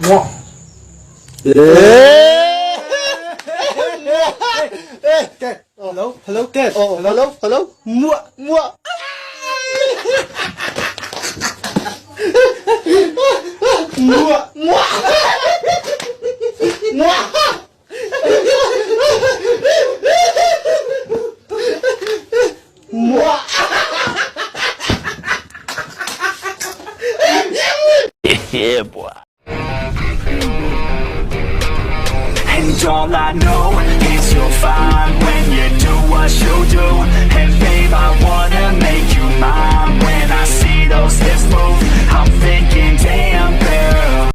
Mwah. Ted. Hello? Hello, Ted. Oh, hello? Mwah. Mwah! Mwah. Mwah! Mwah! Mwah! Yeah, boy. And all I know is you'll find when you do what you do. And babe, I wanna make you mine. When I see those hips move, I'm thinking, damn girl.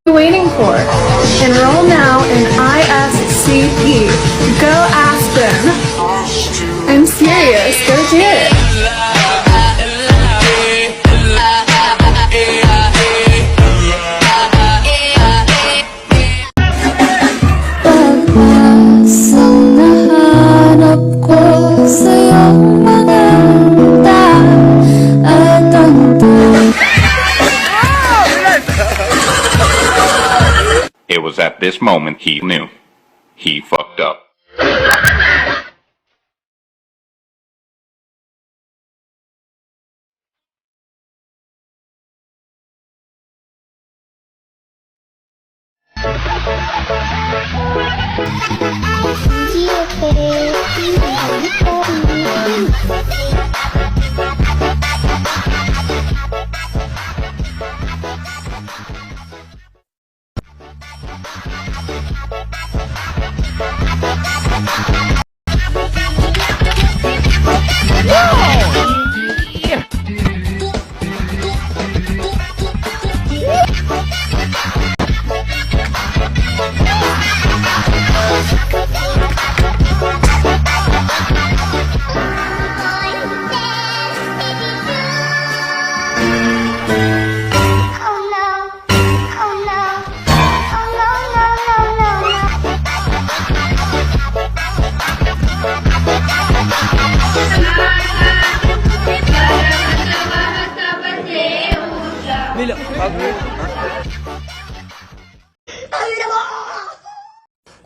Waiting for? Enroll now in ISCP. Go ask them. I'm serious. Go do it. Pag-asang nahanap ko sa iyong mga mata at ang It was at this moment he knew. He fucked up.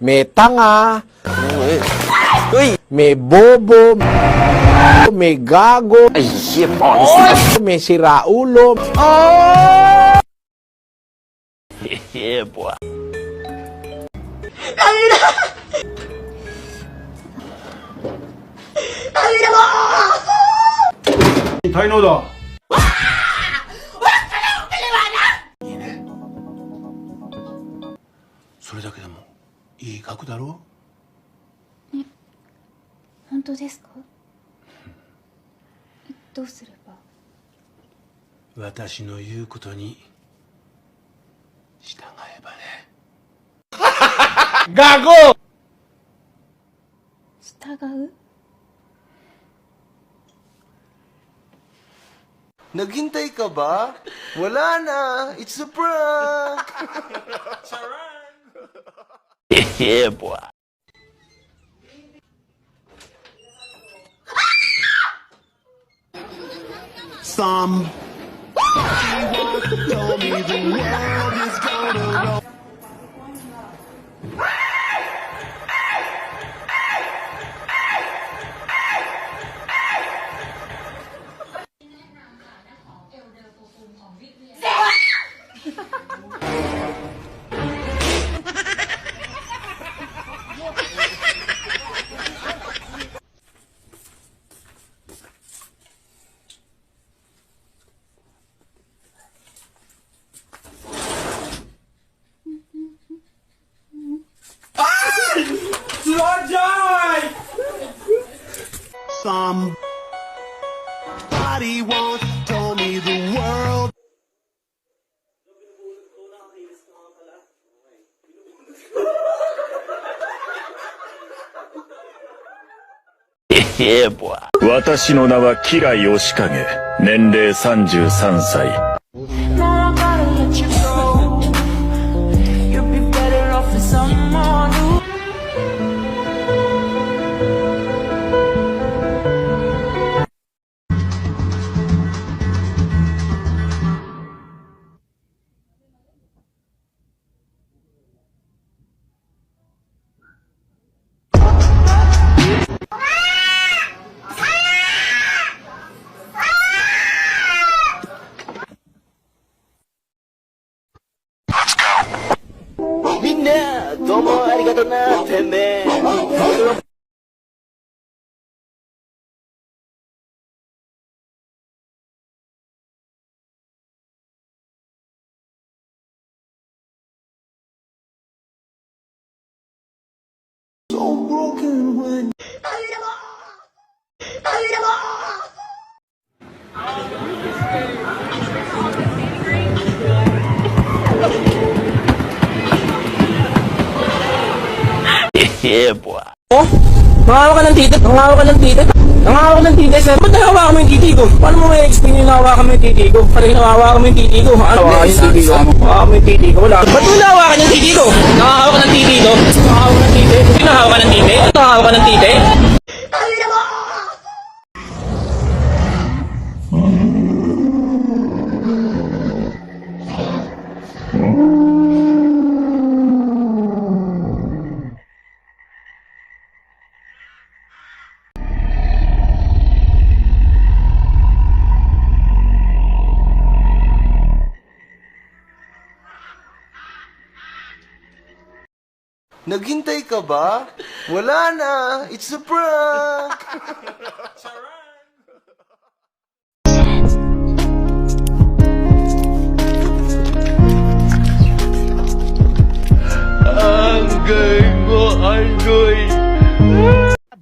May tanga, may bobo, may gago, Ay, yeah, boy. may siraulo. Yeah, boy. 滞納だ。それだけでもいい額だろう。本当ですか？どうすれば？私の言うことに従えばね。ガゴ！ 従う？ Naghintay ka ba? Wala na! It's a prank! Yeah, boy. Some told me the world is gonna roll. Somebody once told me the world. Yeah, boy. 私の名は吉良義景、年齢33歳。 No, I'm gonna let you go. You'll be などうもありがとなてめえ Yeah, boy. Nangawa ka ng titi. Nangawa ka ng titi. Nangawa ka ng titi, sir. Ba't nahawakan mo yung titi ko? Paano mo may explain yung nahawakan mo yung titi ko? Parang nahawakan mo yung titi ko. Ano ba yung titi ko? Nahawakan mo yung titi ko. Wala. Ba't mo nahawakan yung titi ko? Nangawa ka ng titi ko. Nangawa ka ng titi. Hindi nahawa ka ng titi. Nangawa ka ng titi. Naghintay ka ba? Wala na. It's a prank.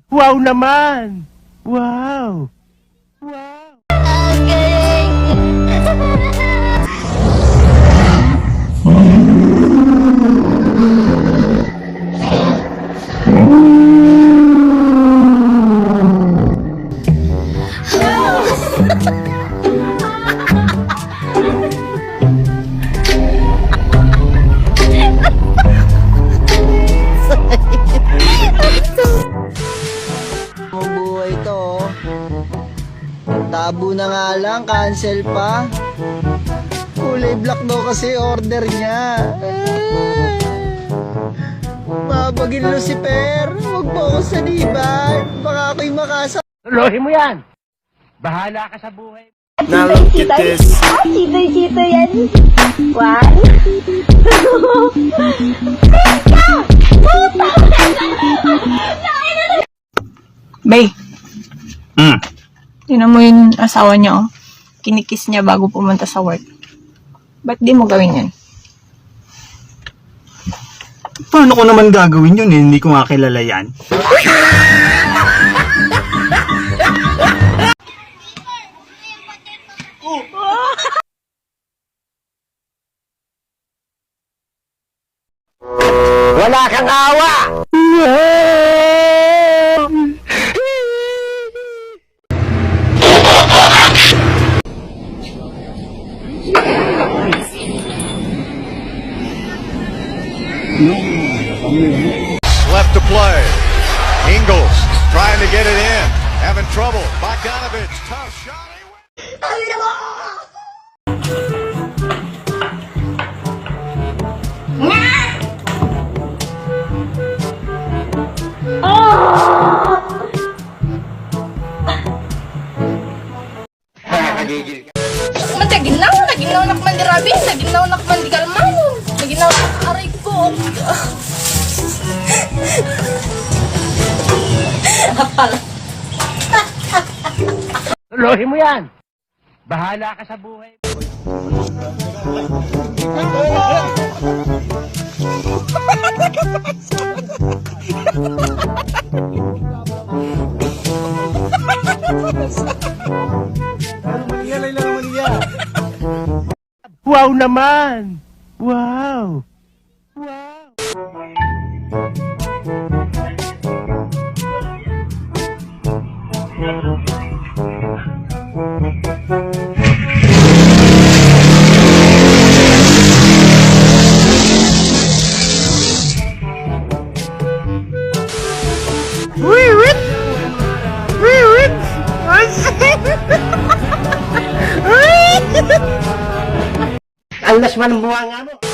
Wow naman! Wow! Buhay to. Tabo na nga lang, cancel pa. Kulay black daw kasi order niya. Mabagin Lucifer, huwag mo ako saniban. Baka ako'y makasa... Tuloy mo yan! Bahala ka sa buhay. Now look at this. Chito yan. One. Bay. Tingnan mo yung asawa niya, oh. Kinikiss niya bago pumunta sa work. Ba't di mo gawin yan? Paano ko naman gagawin yun eh? Hindi ko nga kilala yan. Wala kang awa! Left to play. Ingles trying to get it in. Having trouble. Bogdanovich, tough shot. Naginaw nakman di rabi, naginaw nakman di kalmanon, naginaw aray ko. Tuloy mo yan! Bahala ka sa buhay. Wow naman! Wow! Wow! Ang lasman ng buwanga mo!